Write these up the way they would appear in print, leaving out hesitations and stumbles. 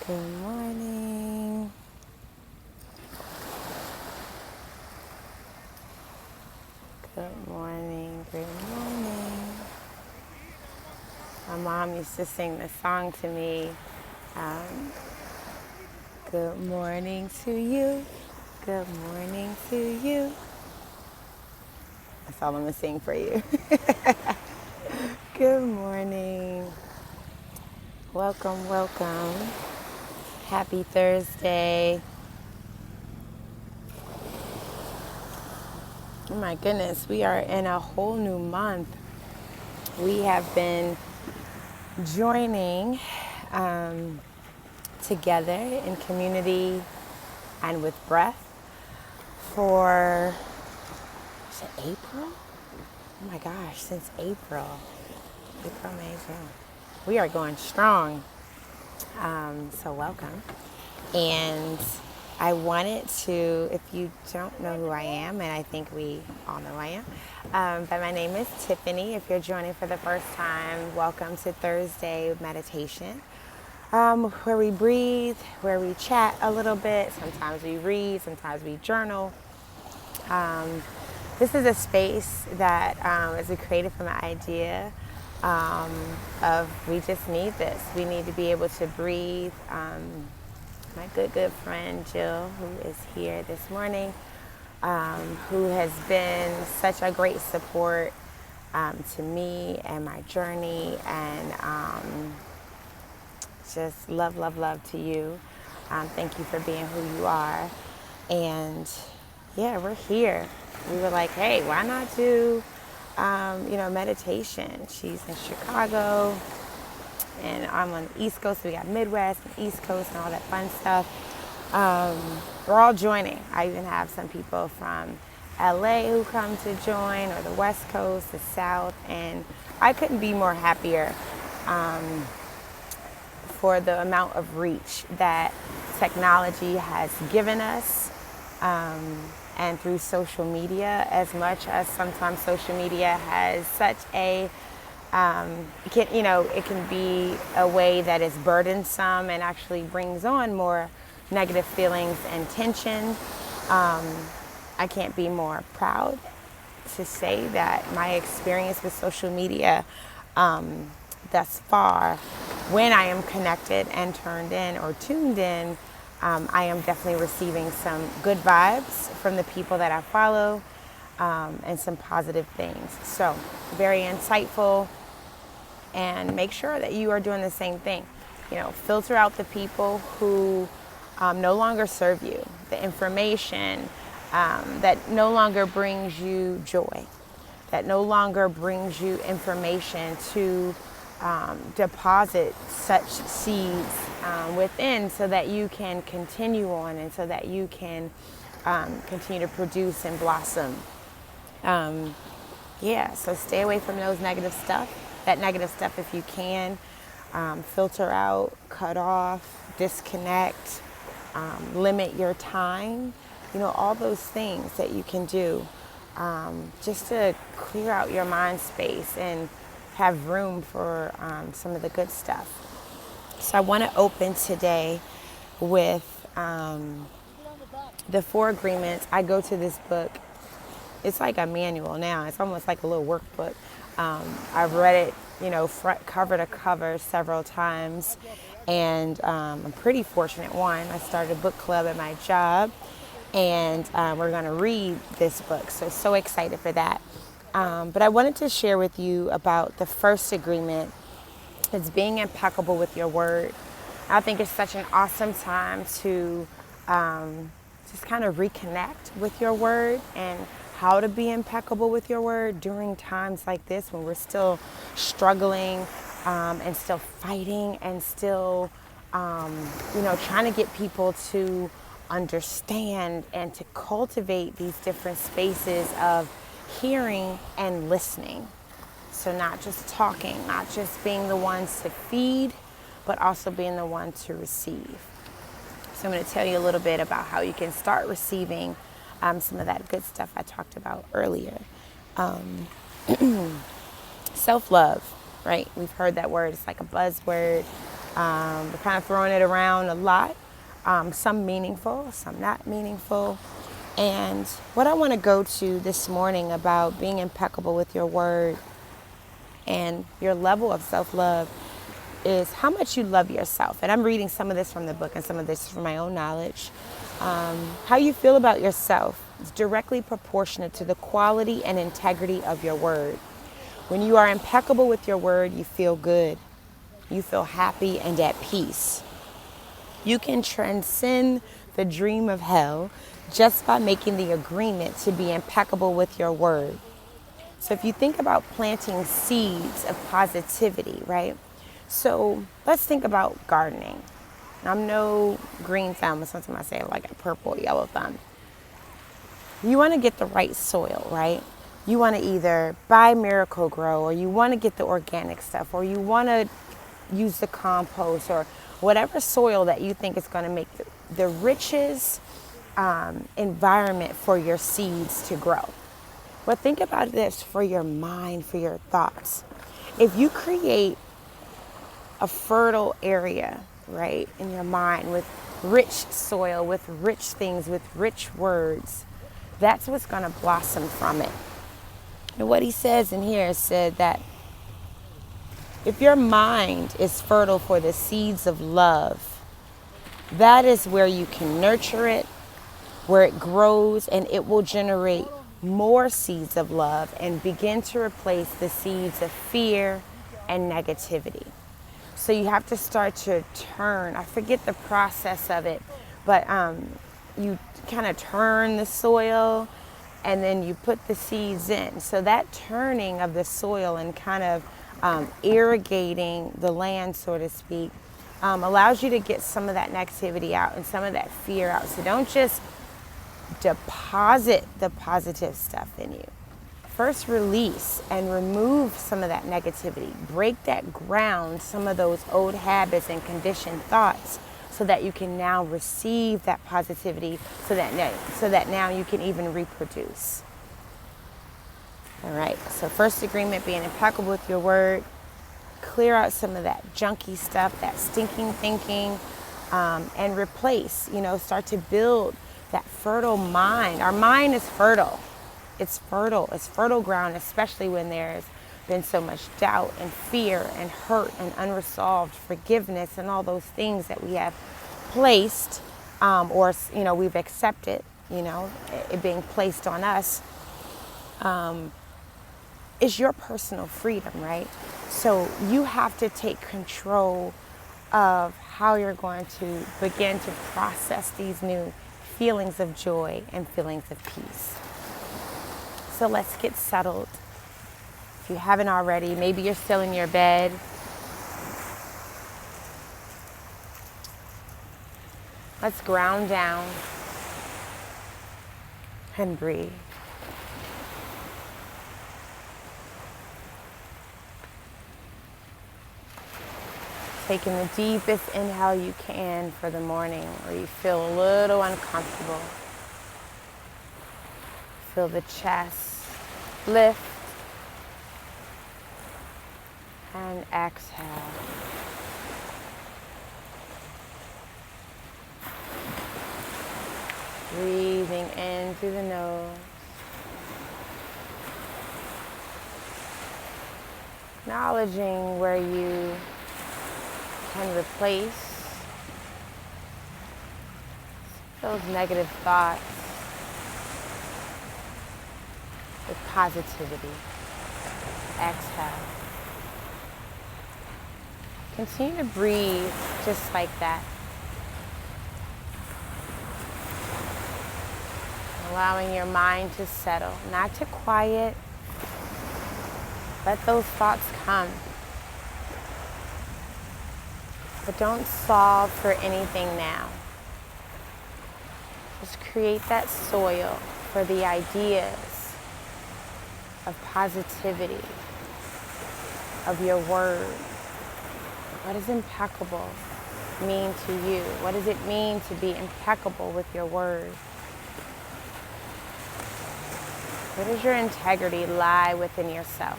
Good morning. Good morning. Good morning. My mom used to sing this song to me. Um, Good morning to you. Good morning to you. That's all I'm going to sing for you. Good morning. Welcome, welcome. Happy Thursday. Oh my goodness, we are in a whole new month. We have been joining together in community and with breath for, is it April? Oh my gosh, since April. April, May, June. We are going strong. So welcome. And I wanted to, if you don't know who I am, and I think we all know who I am, but my name is Tiffany. If you're joining for the first time, welcome to Thursday Meditation, where we breathe, where we chat a little bit. Sometimes we read, sometimes we journal. This is a space that is created from an idea of we just need this. We need to be able to breathe. My good friend Jill, who is here this morning, who has been such a great support to me and my journey, and just love to you. Thank you for being who you are. And yeah, we're here. We were like, hey, why not do meditation? She's in Chicago, and I'm on the East Coast. So we got Midwest and East Coast and all that fun stuff. We're all joining. I even have some people from LA who come to join, or the West Coast, the South, and I couldn't be more happier for the amount of reach that technology has given us, and through social media, as much as sometimes social media has such a it can be a way that is burdensome and actually brings on more negative feelings and tension. I can't be more proud to say that my experience with social media thus far, when I am connected and turned in or tuned in, I am definitely receiving some good vibes from the people that I follow, and some positive things. So very insightful. And make sure that you are doing the same thing. Filter out the people who no longer serve you, the information that no longer brings you joy, that no longer brings you information to deposit such seeds within, so that you can continue on, and so that you can continue to produce and blossom. So stay away from that negative stuff if you can. Filter out, cut off, disconnect, limit your time, all those things that you can do just to clear out your mind space and have room for some of the good stuff. So I want to open today with the 4 agreements. I go to this book. It's like a manual now. It's almost like a little workbook. I've read it, front cover to cover several times, and I'm pretty fortunate. One, I started a book club at my job, and we're going to read this book. So excited for that. But I wanted to share with you about the first agreement. It's being impeccable with your word. I think it's such an awesome time to just kind of reconnect with your word and how to be impeccable with your word during times like this, when we're still struggling and still fighting and still trying to get people to understand and to cultivate these different spaces of hearing and listening. So not just talking, not just being the ones to feed, but also being the one to receive. So I'm going to tell you a little bit about how you can start receiving some of that good stuff I talked about earlier. Self-love, right? We've heard that word. It's like a buzzword. We're kind of throwing it around a lot, some meaningful, some not meaningful. And what I want to go to this morning about being impeccable with your word and your level of self-love is how much you love yourself. And I'm reading some of this from the book and some of this from my own knowledge. How you feel about yourself is directly proportionate to the quality and integrity of your word. When you are impeccable with your word, you feel good. You feel happy and at peace. You can transcend the dream of hell just by making the agreement to be impeccable with your word. So if you think about planting seeds of positivity, right? So let's think about gardening. I'm no green thumb, but sometimes I say like a purple, yellow thumb. You want to get the right soil, right? You want to either buy Miracle Grow, or you want to get the organic stuff, or you want to use the compost, or whatever soil that you think is going to make the richest environment for your seeds to grow. But think about this for your mind, for your thoughts. If you create a fertile area, right, in your mind with rich soil, with rich things, with rich words, that's what's going to blossom from it. And what he says in here said that if your mind is fertile for the seeds of love, that is where you can nurture it, where it grows, and it will generate more seeds of love and begin to replace the seeds of fear and negativity. So you have to start to turn. I forget the process of it, but you kind of turn the soil and then you put the seeds in. So that turning of the soil and kind of irrigating the land, so to speak, allows you to get some of that negativity out and some of that fear out. So don't just deposit the positive stuff in you. First, release and remove some of that negativity. Break that ground, some of those old habits and conditioned thoughts, so that you can now receive that positivity, so that now you can even reproduce. All right, so first agreement, being impeccable with your word. Clear out some of that junky stuff, that stinking thinking, and replace, start to build that fertile mind. Our mind is fertile. It's fertile. It's fertile ground, especially when there's been so much doubt and fear and hurt and unresolved forgiveness and all those things that we have placed, or we've accepted, it being placed on us. Is your personal freedom, right? So you have to take control of how you're going to begin to process these new feelings of joy and feelings of peace. So let's get settled. If you haven't already, maybe you're still in your bed. Let's ground down and breathe. Taking the deepest inhale you can for the morning, where you feel a little uncomfortable. Feel the chest lift and exhale. Breathing in through the nose. Acknowledging where you can replace those negative thoughts with positivity. Exhale. Continue to breathe just like that. Allowing your mind to settle, not to quiet. Let those thoughts come. But don't solve for anything now. Just create that soil for the ideas of positivity, of your word. What does impeccable mean to you? What does it mean to be impeccable with your word? Where does your integrity lie within yourself?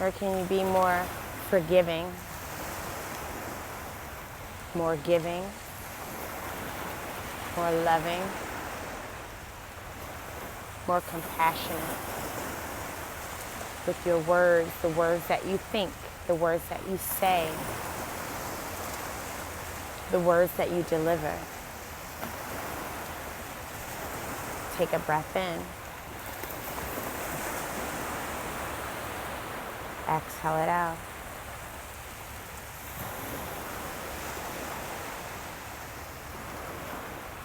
Or can you be more forgiving, more giving, more loving, more compassionate with your words, the words that you think, the words that you say, the words that you deliver? Take a breath in. Exhale it out.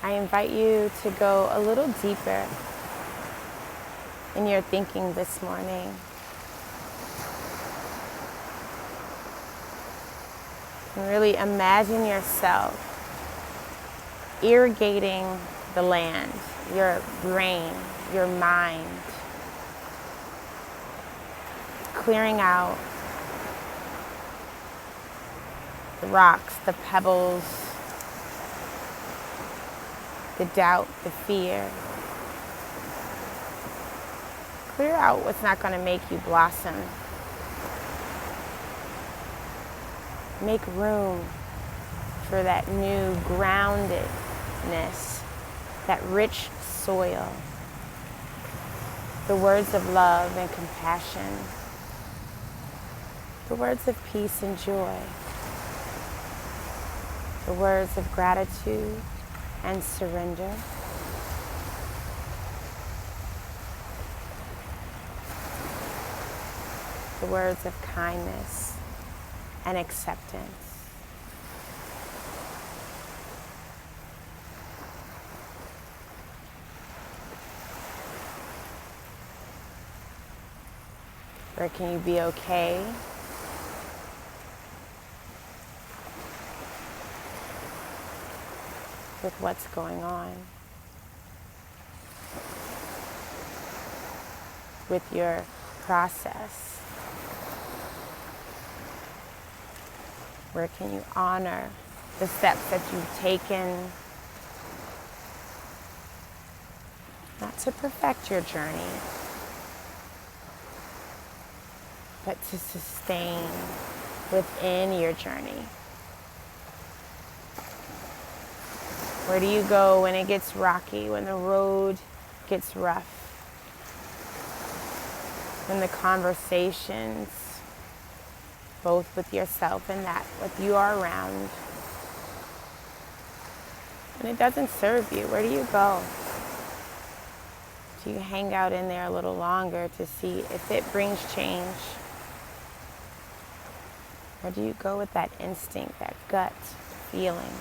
I invite you to go a little deeper in your thinking this morning. And really imagine yourself irrigating the land, your brain, your mind, clearing out the rocks, the pebbles, the doubt, the fear. Clear out what's not going to make you blossom. Make room for that new groundedness, that rich soil. The words of love and compassion. The words of peace and joy. The words of gratitude and surrender. The words of kindness and acceptance. Or can you be okay with what's going on, with your process? Where can you honor the steps that you've taken, not to perfect your journey, but to sustain within your journey? Where do you go when it gets rocky, when the road gets rough, when the conversations, both with yourself and that what you are around, when it doesn't serve you, where do you go? Do you hang out in there a little longer to see if it brings change? Or do you go with that instinct, that gut feeling,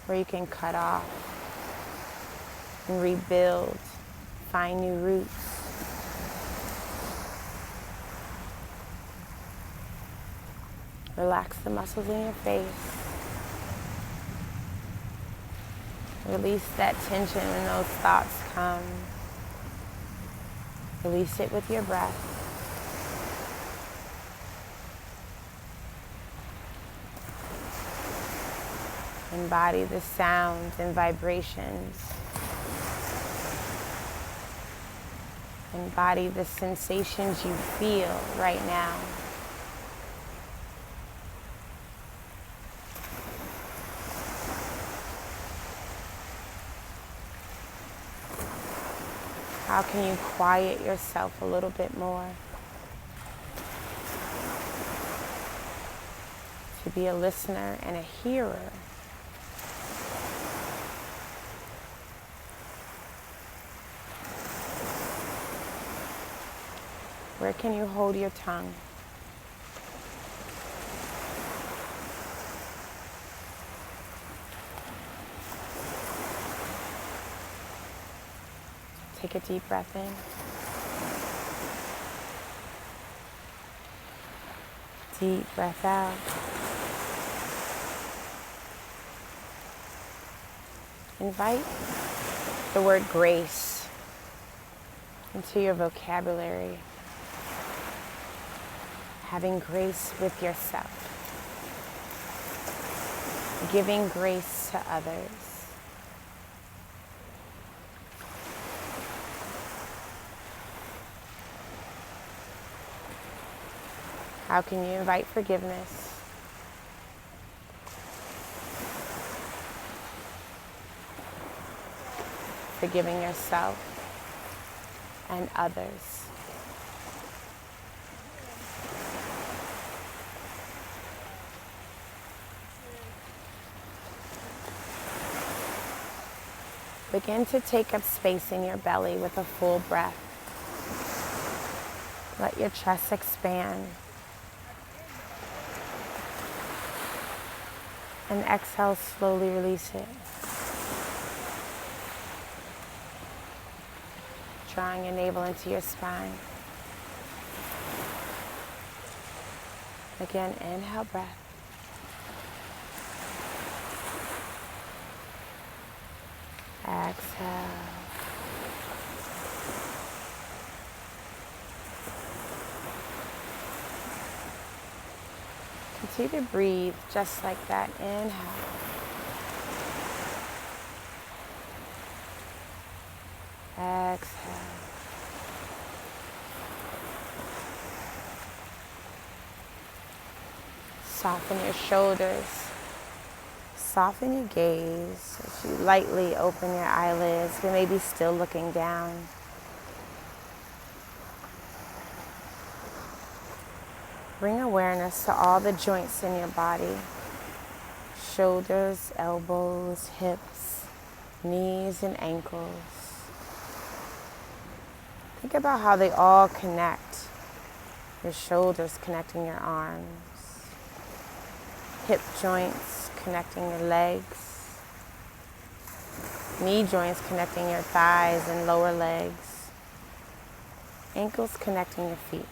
where you can cut off and rebuild, find new roots? Relax the muscles in your face. Release that tension when those thoughts come. Release it with your breath. Embody the sounds and vibrations. Embody the sensations you feel right now. How can you quiet yourself a little bit more? To be a listener and a hearer. Where can you hold your tongue? Take a deep breath in. Deep breath out. Invite the word grace into your vocabulary. Having grace with yourself. Giving grace to others. How can you invite forgiveness? Forgiving yourself and others. Begin to take up space in your belly with a full breath. Let your chest expand. And exhale, slowly release it. Drawing your navel into your spine. Again, inhale, breath. Exhale. Continue to breathe just like that. Inhale. Exhale. Soften your shoulders. Soften your gaze as you lightly open your eyelids. You may be still looking down. Bring awareness to all the joints in your body. Shoulders, elbows, hips, knees, and ankles. Think about how they all connect. Your shoulders connecting your arms. Hip joints connecting your legs. Knee joints connecting your thighs and lower legs. Ankles connecting your feet.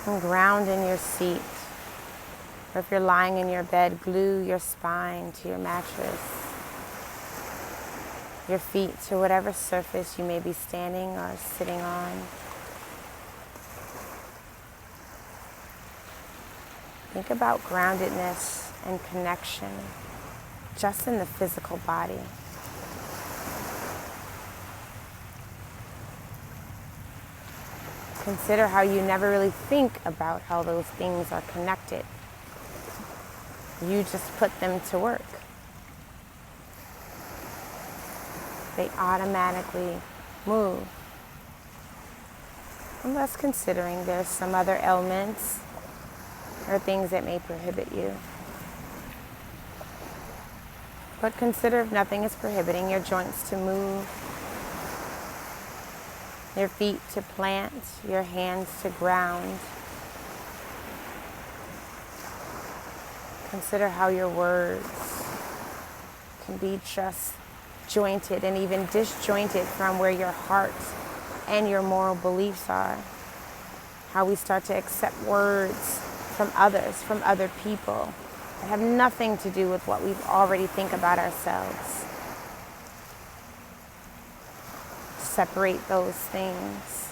And ground in your seat. Or if you're lying in your bed, glue your spine to your mattress. Your feet to whatever surface you may be standing or sitting on. Think about groundedness and connection just in the physical body. Consider how you never really think about how those things are connected. You just put them to work. They automatically move. Unless considering there's some other ailments or things that may prohibit you. But consider if nothing is prohibiting your joints to move, your feet to plant, your hands to ground. Consider how your words can be just jointed and even disjointed from where your heart and your moral beliefs are. How we start to accept words from others, from other people, that have nothing to do with what we already think about ourselves. Separate those things.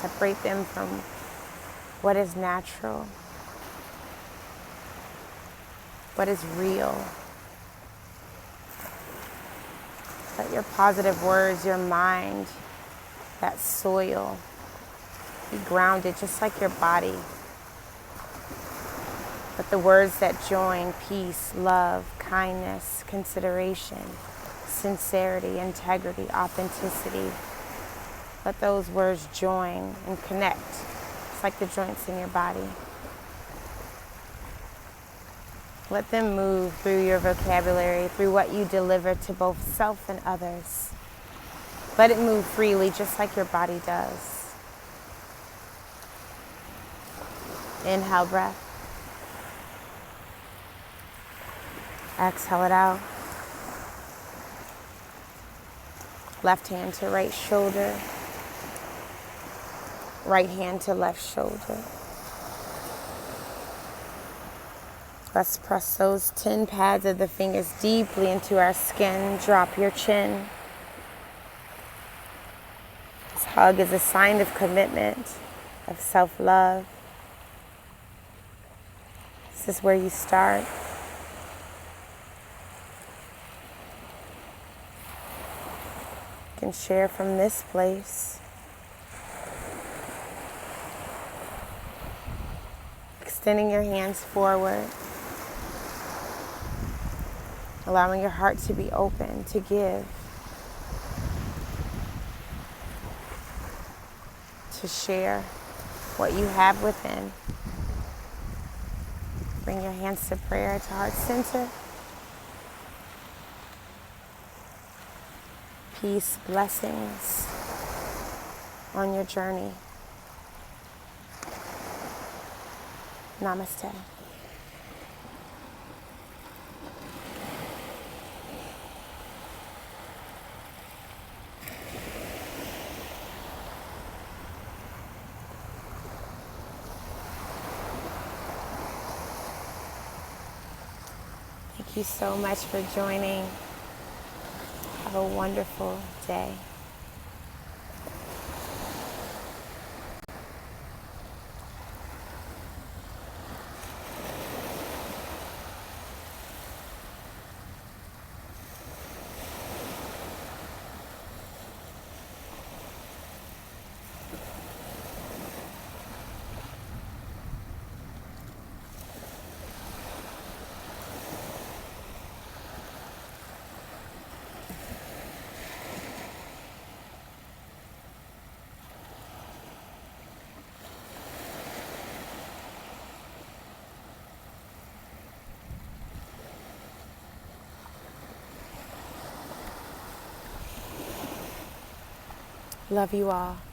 Separate them from what is natural, what is real. Let your positive words, your mind, that soil, be grounded just like your body. But the words that join peace, love, kindness, consideration, sincerity, integrity, authenticity, let those words join and connect, just like the joints in your body. Let them move through your vocabulary, through what you deliver to both self and others. Let it move freely, just like your body does. Inhale, breath. Exhale it out. Left hand to right shoulder. Right hand to left shoulder. Let's press those 10 pads of the fingers deeply into our skin. Drop your chin. This hug is a sign of commitment, of self-love. This is where you start. can share from this place. Extending your hands forward. Allowing your heart to be open to give. To share what you have within. Bring your hands to prayer, to heart center. Peace, blessings on your journey. Namaste. Thank you so much for joining. Have a wonderful day. Love you all.